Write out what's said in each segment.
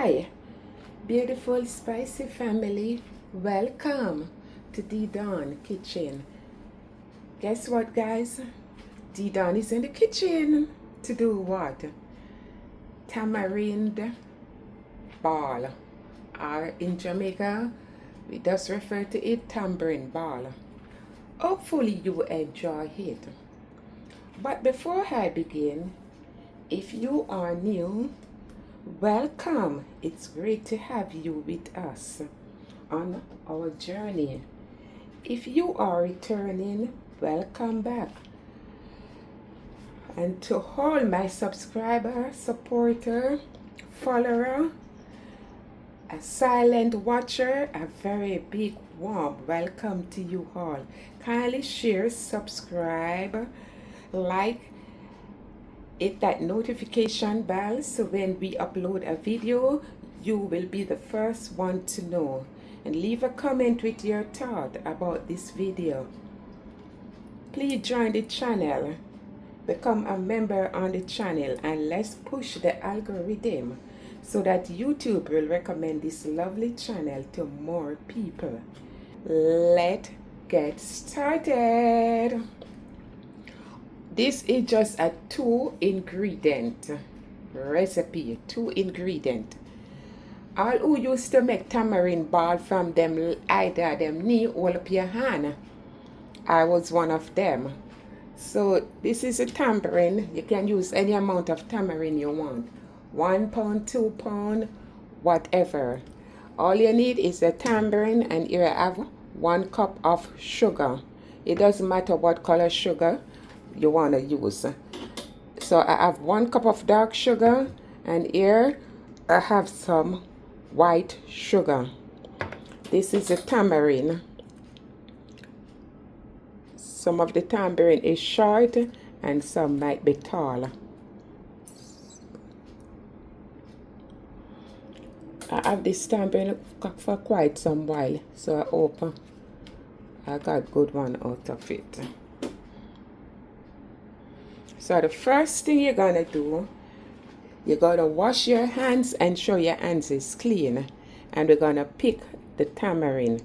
Hi, beautiful spicy family. Welcome to D Dawn Kitchen. Guess what, guys? D Dawn is in the kitchen to do what? Tamarind ball. Or in Jamaica, we just refer to it tamarind ball. Hopefully, you enjoy it. But before I begin, if you are new, welcome. It's great to have you with us on our journey. If you are returning, welcome back. And to all my subscriber, supporter, follower, a silent watcher, a very big warm welcome to you all. Kindly share, subscribe, like, hit that notification bell so when we upload a video, you will be the first one to know. And leave a comment with your thought about this video. Please join the channel, become a member on the channel, and let's push the algorithm so that YouTube will recommend this lovely channel to more people. Let's get started. This is just a 2-ingredient recipe, 2-ingredient. All who used to make tamarind ball from them, either them knee all up your hand. I was one of them. So this is a tamarind. You can use any amount of tamarind you want. 1 pound, 2 pound, whatever. All you need is a tamarind, and here I have 1 cup of sugar. It doesn't matter what color sugar you want to use. So I have 1 cup of dark sugar, and here I have some white sugar. This is a tamarind. Some of the tamarind is short and some might be tall. I have this tamarind for quite some while, so I hope I got good one out of it. So the first thing you're gonna do, you're gonna wash your hands and show your hands is clean. And we're gonna pick the tamarind.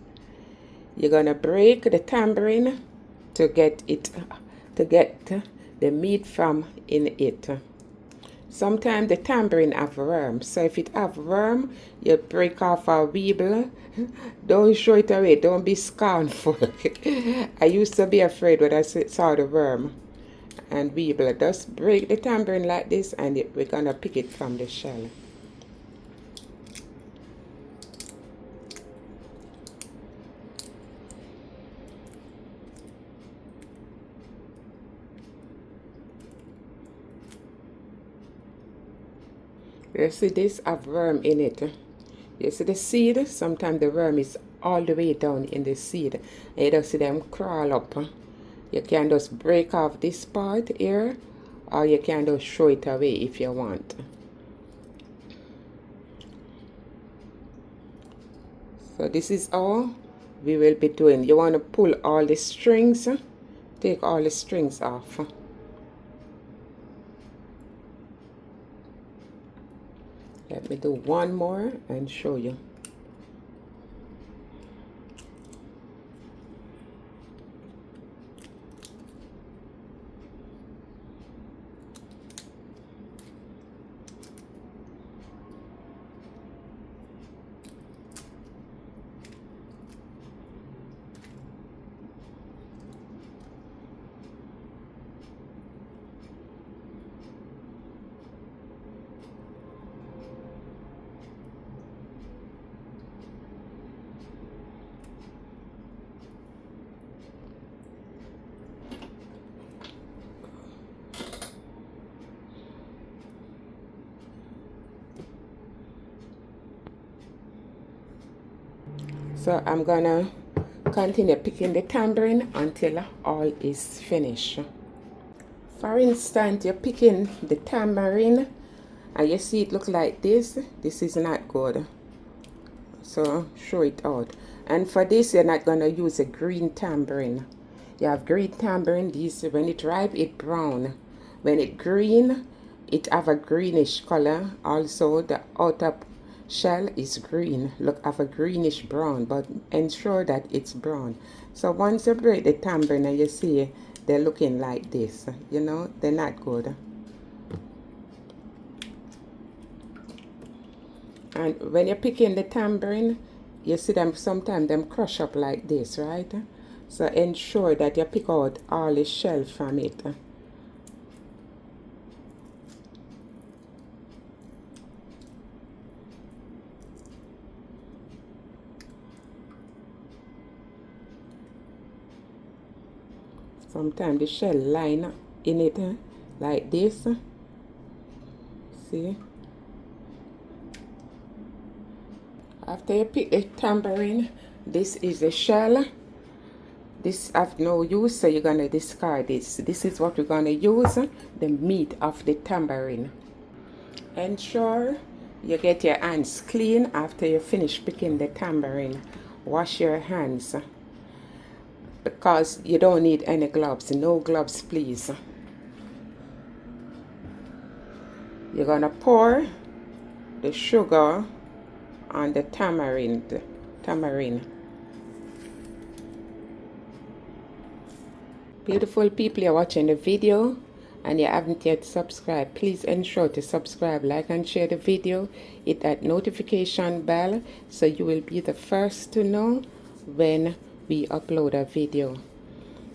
You're gonna break the tamarind to get the meat from in it. Sometimes the tamarind have worm, so if it have worm, you break off a weeble. Don't show it away. Don't be scornful. I used to be afraid when I saw the worm and weeble. Just break the tamarind like this, and we're gonna pick it from the shell. You see this have worm in it. You see the seed? Sometimes the worm is all the way down in the seed. And you just see them crawl up. You can just break off this part here, or you can just throw it away if you want. So this is all we will be doing. You want to pull all the strings, take all the strings off. Let me do one more and show you. So I'm gonna continue picking the tamarind until all is finished. For instance, you're picking the tamarind and you see it look like this. This is not good. So show it out. And for this, you're not gonna use a green tamarind. You have green tamarind. This when it ripe, it brown. When it green, it have a greenish color. Also, the outer shell is green, look, have a greenish brown, but ensure that it's brown. So once you break the tamarind and you see they're looking like this, you know, they're not good. And when you're picking the tamarind, you see them sometimes them crush up like this, right? So ensure that you pick out all the shell from it. Sometimes the shell line in it like this. See? After you pick the tamarind, this is the shell. This have no use, so you're gonna discard this. This is what we're gonna use, the meat of the tamarind. Ensure you get your hands clean after you finish picking the tamarind. Wash your hands, because you don't need any gloves. No gloves, please. You're gonna pour the sugar on the tamarind. Beautiful people, you're watching the video and you haven't yet subscribed, please ensure to subscribe, like and share the video. Hit that notification bell so you will be the first to know when we upload a video.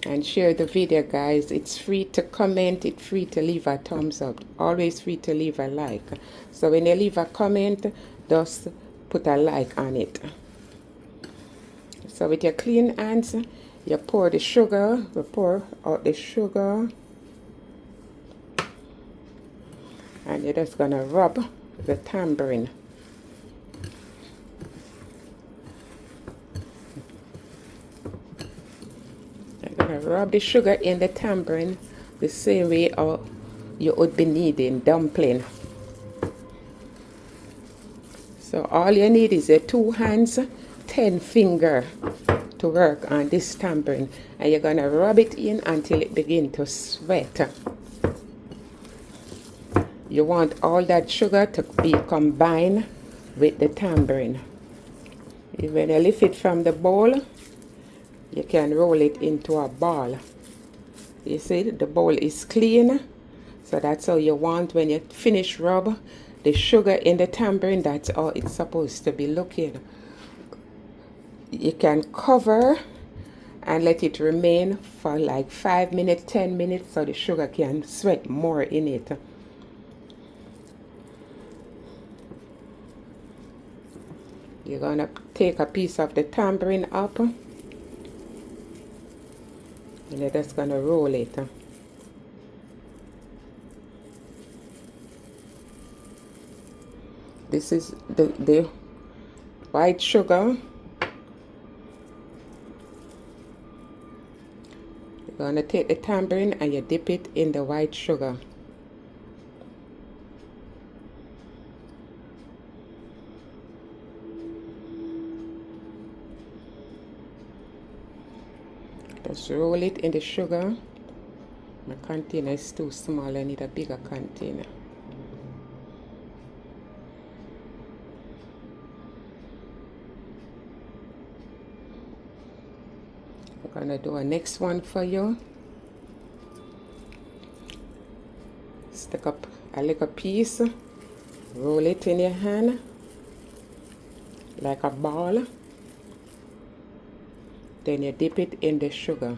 And share the video, guys. It's free to comment, it's free to leave a thumbs up, always free to leave a like. So when you leave a comment, just put a like on it. So with your clean hands, you pour the sugar, you pour out the sugar, and you're just gonna rub the tamarind. You're gonna rub the sugar in the tamarind the same way you would be needing dumpling. So all you need is your 2 hands, 10 finger to work on this tamarind, and you're gonna rub it in until it begins to sweat. You want all that sugar to be combined with the tamarind. When you lift it from the bowl, you can roll it into a ball. You see, the bowl is clean, so that's how you want when you finish rub the sugar in the tamarind. That's how it's supposed to be looking. You can cover and let it remain for like 5 minutes, 10 minutes, so the sugar can sweat more in it. You're gonna take a piece of the tamarind up and you're just gonna roll it. This is the white sugar. You're gonna take the tamarind and you dip it in the white sugar. Just roll it in the sugar. My container is too small, I need a bigger container. I'm gonna do a next one for you. Stick up a little piece, roll it in your hand like a ball. Then you dip it in the sugar.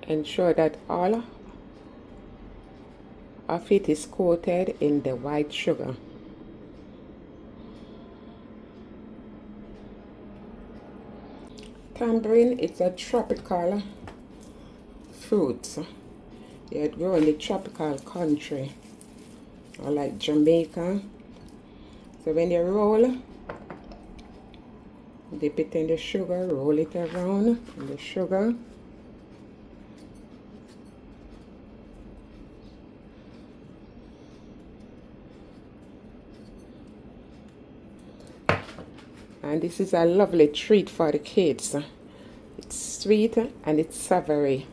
Ensure that all of it is coated in the white sugar. Tamarind is a tropical fruit. It grows in the tropical country, or like Jamaica. So when you roll, dip it in the sugar, roll it around in the sugar. And this is a lovely treat for the kids. It's sweet and it's savory.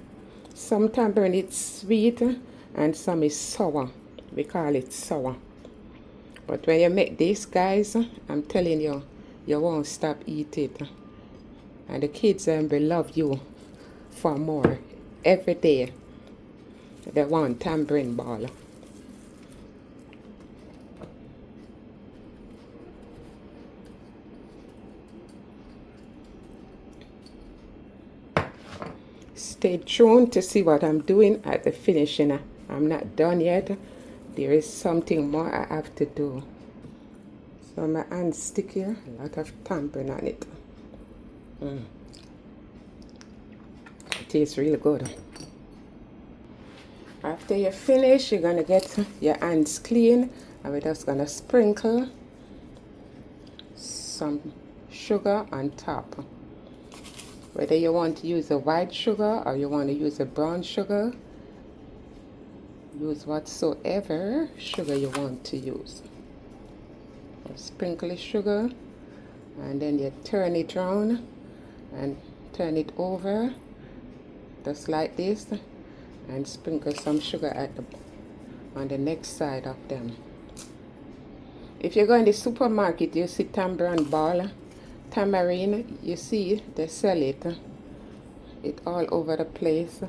Some tamarind it's sweet and some is sour. We call it sour. But when you make this, guys, I'm telling you, you won't stop eat it. And the kids will love you for more. Every day, they want tamarind ball. Stay tuned to see what I'm doing at the finishing. I'm not done yet. There is something more I have to do. So my hands stick here, a lot of tamarind on it. It tastes really good. After you finish, you're gonna get your hands clean, and we're just gonna sprinkle some sugar on top. Whether you want to use a white sugar or you want to use a brown sugar, use whatsoever sugar you want to use. Sprinkle the sugar, and then you turn it around and turn it over just like this, and sprinkle some sugar on the next side of them. If you go in the supermarket, you see tamarind ball, tamarind, you see they sell it all over the place,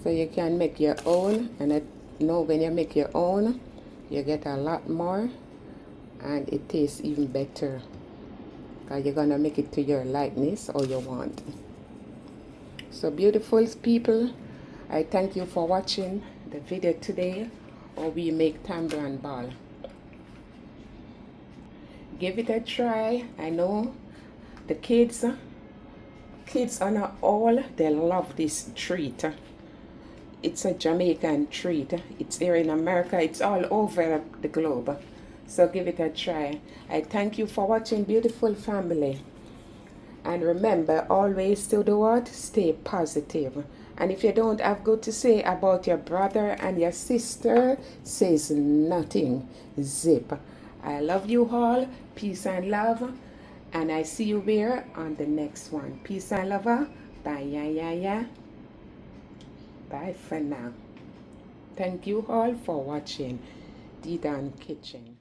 so you can make your own. And when you make your own, you get a lot more and it tastes even better, because you're gonna make it to your likeness or you want. So beautiful people, I thank you for watching the video today, or we make tamarind ball. Give it a try. I know the kids on all, they love this treat. It's a Jamaican treat. It's here in America. It's all over the globe. So give it a try. I thank you for watching, beautiful family. And remember, always to do what? Stay positive. And if you don't have good to say about your brother and your sister, says nothing. Zip. I love you all. Peace and love. And I see you here on the next one. Peace and love. Bye, yeah. Bye for now. Thank you all for watching Didan Kitchen.